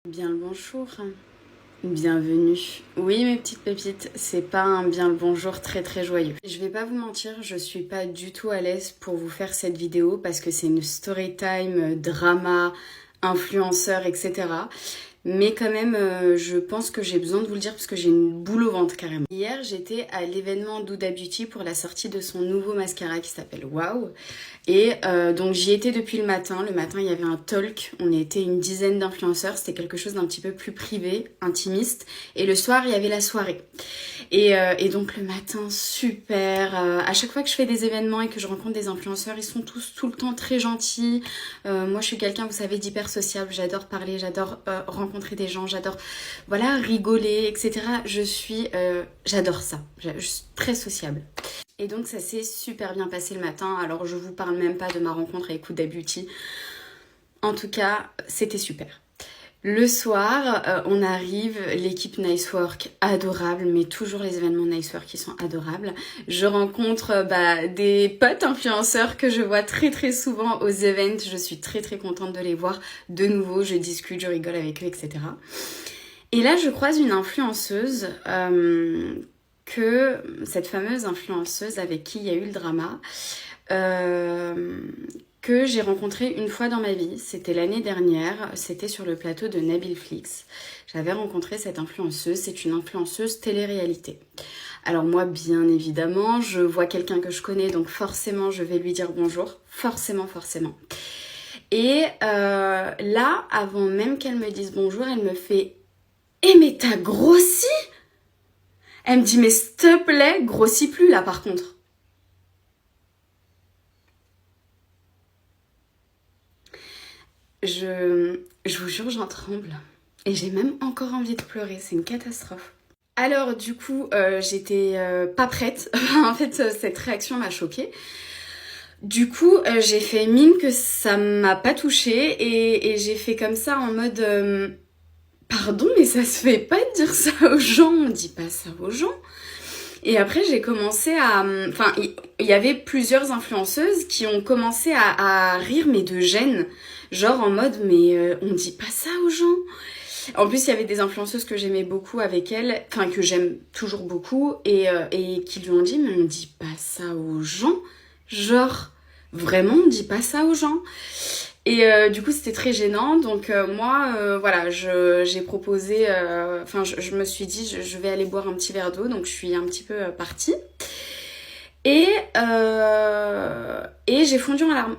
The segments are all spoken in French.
Bien le bonjour, bienvenue. Oui mes petites pépites, c'est pas un bien le bonjour très joyeux. Je vais pas vous mentir, je suis pas du tout à l'aise pour vous faire cette vidéo parce que c'est une story time, drama, influenceur, etc. Mais quand même, je pense que j'ai besoin de vous le dire parce que j'ai une boule au ventre carrément. Hier, j'étais à l'événement d'Huda Beauty pour la sortie de son nouveau mascara qui s'appelle Wow. Et donc j'y étais depuis le matin. Le matin, il y avait un talk. On était une dizaine d'influenceurs. C'était quelque chose d'un petit peu plus privé, intimiste. Et le soir, il y avait la soirée. Et donc le matin, super. À chaque fois que je fais des événements et que je rencontre des influenceurs, ils sont tous tout le temps très gentils. Moi, je suis quelqu'un, vous savez, d'hyper sociable. J'adore parler, j'adore rencontrer des gens, j'adore, voilà, rigoler, etc. J'adore ça. Je suis très sociable. Et donc ça s'est super bien passé le matin. Alors je vous parle même pas de ma rencontre avec Huda Beauty. En tout cas, c'était super. Le soir, on arrive, l'équipe Nice Work adorable, mais toujours les événements Nice Work qui sont adorables. Je rencontre des potes influenceurs que je vois très souvent aux events. Je suis très contente de les voir de nouveau. Je discute, je rigole avec eux, etc. Et là, je croise une influenceuse, cette fameuse influenceuse avec qui il y a eu le drama, que j'ai rencontrée une fois dans ma vie. C'était l'année dernière, c'était sur le plateau de Nabil Flix. J'avais rencontré cette influenceuse, c'est une influenceuse télé-réalité. Alors moi, bien évidemment, je vois quelqu'un que je connais, donc forcément, je vais lui dire bonjour. Forcément. Et là, avant même qu'elle me dise bonjour, elle me fait « Eh mais t'as grossi ?» Elle me dit « Mais s'il te plaît, grossis plus là par contre. » Je vous jure, j'en tremble. Et j'ai même encore envie de pleurer, c'est une catastrophe. Alors du coup, j'étais pas prête. En fait, cette réaction m'a choquée. Du coup, j'ai fait mine que ça m'a pas touchée et j'ai fait comme ça en mode pardon, mais ça se fait pas de dire ça aux gens, on dit pas ça aux gens. Et après, j'ai commencé à... Enfin, il y avait plusieurs influenceuses qui ont commencé à rire, mais de gêne. Genre en mode, mais on dit pas ça aux gens. En plus, il y avait des influenceuses que j'aimais beaucoup avec elle, enfin que j'aime toujours beaucoup, et qui lui ont dit, mais on dit pas ça aux gens. Genre, vraiment, on dit pas ça aux gens. Et du coup, c'était très gênant. Donc moi, voilà, j'ai proposé... je me suis dit, je vais aller boire un petit verre d'eau. Donc je suis un petit peu partie. Et j'ai fondu en larmes.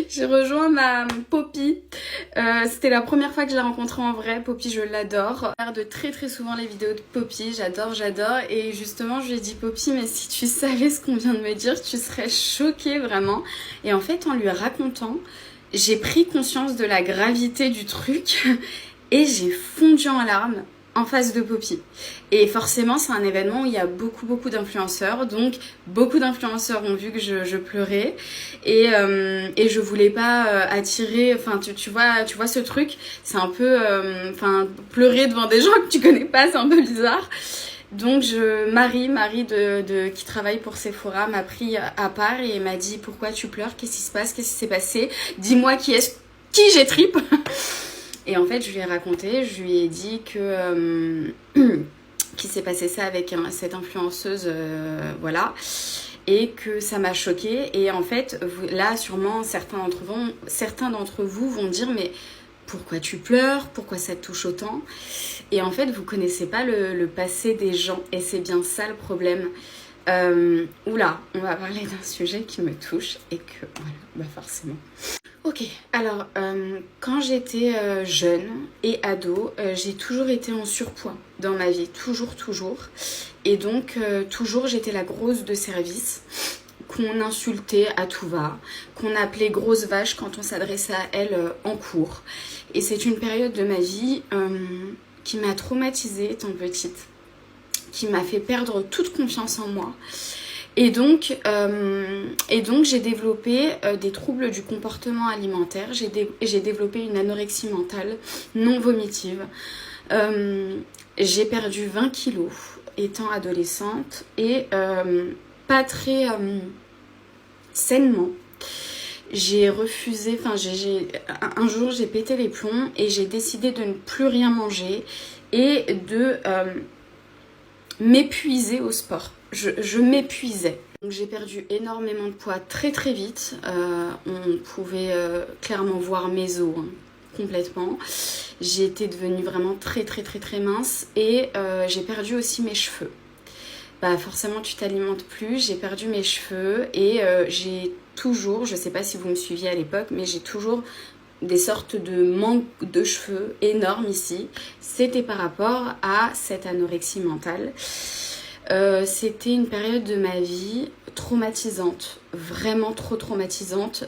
J'ai rejoint ma Poppy. C'était la première fois que je la rencontrais en vrai. Poppy, je l'adore. Je regarde très souvent les vidéos de Poppy. J'adore. Et justement, je lui ai dit, Poppy, mais si tu savais ce qu'on vient de me dire, tu serais choquée vraiment. Et en fait, en lui racontant, j'ai pris conscience de la gravité du truc et j'ai fondu en larmes en face de Poppy. Et forcément, c'est un événement où il y a beaucoup d'influenceurs. Donc, beaucoup d'influenceurs ont vu que je pleurais. Et je voulais pas attirer... Enfin, tu vois ce truc, c'est un peu... pleurer devant des gens que tu connais pas, c'est un peu bizarre. Donc, Marie qui travaille pour Sephora m'a pris à part et m'a dit « Pourquoi tu pleures? Qu'est-ce qui se passe? Qu'est-ce qui s'est passé? Dis-moi qui j'ai trip ?» Et en fait, je lui ai raconté, je lui ai dit que qu'il s'est passé ça avec cette influenceuse, voilà, et que ça m'a choquée. Et en fait, là, sûrement, certains d'entre vous vont dire, mais pourquoi tu pleures? Pourquoi ça te touche autant? Et en fait, vous connaissez pas le passé des gens, et c'est bien ça le problème. Oula, on va parler d'un sujet qui me touche, et que, voilà, forcément... Ok, alors quand j'étais jeune et ado, j'ai toujours été en surpoids dans ma vie, toujours. Et donc toujours j'étais la grosse de service, qu'on insultait à tout va, qu'on appelait grosse vache quand on s'adressait à elle en cours. Et c'est une période de ma vie qui m'a traumatisée étant petite, qui m'a fait perdre toute confiance en moi. Et donc j'ai développé des troubles du comportement alimentaire, j'ai développé une anorexie mentale non vomitive, j'ai perdu 20 kilos étant adolescente et pas très sainement. j'ai refusé, enfin un jour j'ai pété les plombs et j'ai décidé de ne plus rien manger et de m'épuiser au sport. Je m'épuisais. Donc j'ai perdu énormément de poids très très vite. On pouvait clairement voir mes os, hein, complètement. J'étais devenue vraiment très très très très mince et j'ai perdu aussi mes cheveux. Bah forcément tu t'alimentes plus, j'ai perdu mes cheveux et j'ai toujours, je sais pas si vous me suiviez à l'époque, mais j'ai toujours des sortes de manque de cheveux énormes ici. C'était par rapport à cette anorexie mentale. C'était une période de ma vie traumatisante, vraiment trop traumatisante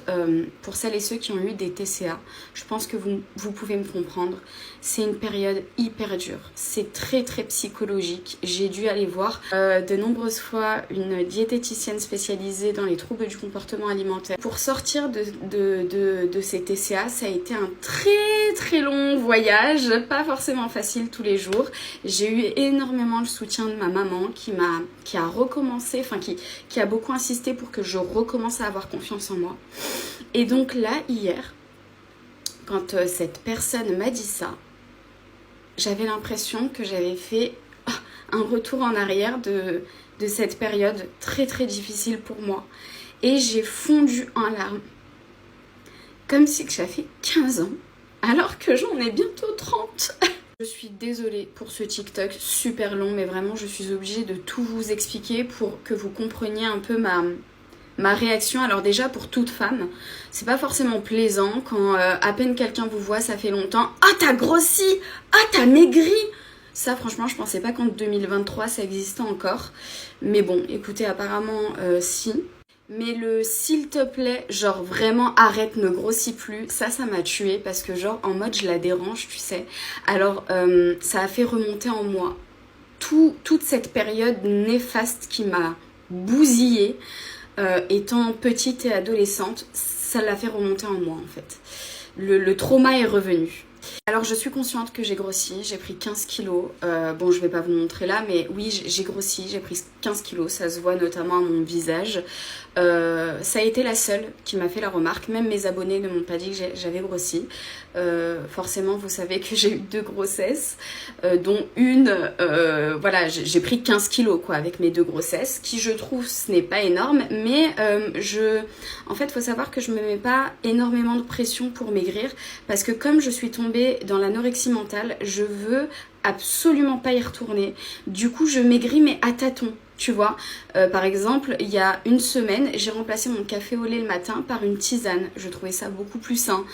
pour celles et ceux qui ont eu des TCA. Je pense que vous pouvez me comprendre. C'est une période hyper dure, c'est très très psychologique. J'ai dû aller voir de nombreuses fois une diététicienne spécialisée dans les troubles du comportement alimentaire. Pour sortir de ces TCA, ça a été un très très long voyage, pas forcément facile tous les jours. J'ai eu énormément le soutien de ma maman qui a recommencé, enfin qui a beaucoup insisté pour que je recommence à avoir confiance en moi. Et donc là, hier, quand cette personne m'a dit ça, j'avais l'impression que j'avais fait un retour en arrière de cette période très très difficile pour moi. Et j'ai fondu en larmes, comme si j'avais 15 ans, alors que j'en ai bientôt 30. Je suis désolée pour ce TikTok super long, mais vraiment je suis obligée de tout vous expliquer pour que vous compreniez un peu ma réaction. Alors déjà pour toute femme, c'est pas forcément plaisant quand à peine quelqu'un vous voit, ça fait longtemps. Ah t'as grossi, ah t'as maigri. Ça franchement je pensais pas qu'en 2023 ça existait encore. Mais bon écoutez apparemment si. Mais le s'il te plaît, genre vraiment arrête, ne grossis plus, ça m'a tuée parce que genre en mode je la dérange, tu sais. Alors ça a fait remonter en moi toute cette période néfaste qui m'a bousillée étant petite et adolescente, ça l'a fait remonter en moi en fait. Le trauma est revenu. Alors je suis consciente que j'ai grossi, j'ai pris 15 kilos, bon je vais pas vous montrer là mais oui j'ai grossi, j'ai pris 15 kilos, ça se voit notamment à mon visage. Ça a été la seule qui m'a fait la remarque, même mes abonnés ne m'ont pas dit que j'avais grossi. Forcément vous savez que j'ai eu 2 grossesses, dont une, voilà j'ai pris 15 kilos quoi avec mes 2 grossesses, qui je trouve ce n'est pas énorme, mais en fait faut savoir que je me mets pas énormément de pression pour maigrir, parce que comme je suis tombée dans l'anorexie mentale, je veux absolument pas y retourner. Du coup je maigris mais à tâtons. Tu vois, par exemple, il y a une semaine, j'ai remplacé mon café au lait le matin par une tisane. Je trouvais ça beaucoup plus sain.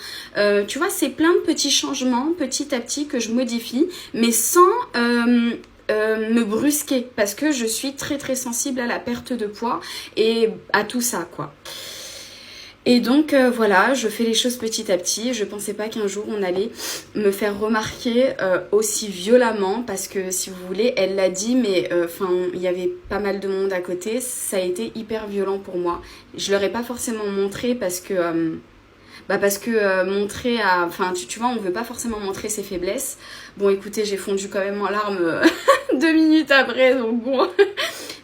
Tu vois, c'est plein de petits changements, petit à petit, que je modifie, mais sans me brusquer, parce que je suis très très sensible à la perte de poids et à tout ça, quoi. Et donc voilà, je fais les choses petit à petit. Je pensais pas qu'un jour on allait me faire remarquer aussi violemment, parce que si vous voulez, elle l'a dit, mais enfin il y avait pas mal de monde à côté. Ça a été hyper violent pour moi. Je leur ai pas forcément montré parce que montrer à, enfin tu vois, on veut pas forcément montrer ses faiblesses. Bon écoutez, j'ai fondu quand même en larmes 2 minutes après, donc bon.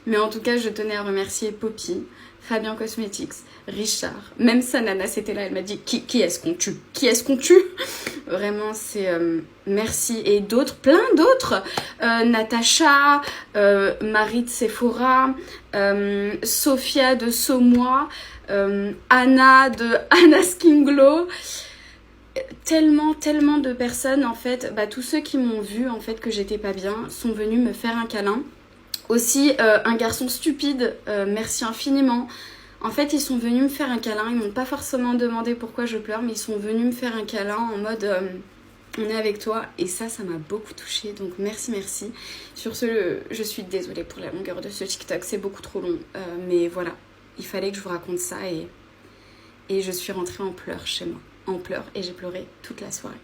Mais en tout cas, je tenais à remercier Poppy, Fabien Cosmetics, Richard, même sa nana c'était là, elle m'a dit qui est-ce qu'on tue, qui est-ce qu'on tue. Vraiment c'est merci. Et d'autres, plein d'autres, Natacha, Marie de Sephora, Sophia de Saumois, Anna de Anna Skin Glow, tellement de personnes en fait. Tous ceux qui m'ont vu en fait que j'étais pas bien sont venus me faire un câlin. Aussi un garçon stupide, merci infiniment. En fait, ils sont venus me faire un câlin. Ils m'ont pas forcément demandé pourquoi je pleure, mais ils sont venus me faire un câlin en mode on est avec toi. Et ça m'a beaucoup touchée. Donc merci. Sur ce, je suis désolée pour la longueur de ce TikTok. C'est beaucoup trop long. Mais voilà, il fallait que je vous raconte ça. Et je suis rentrée en pleurs chez moi. En pleurs. Et j'ai pleuré toute la soirée.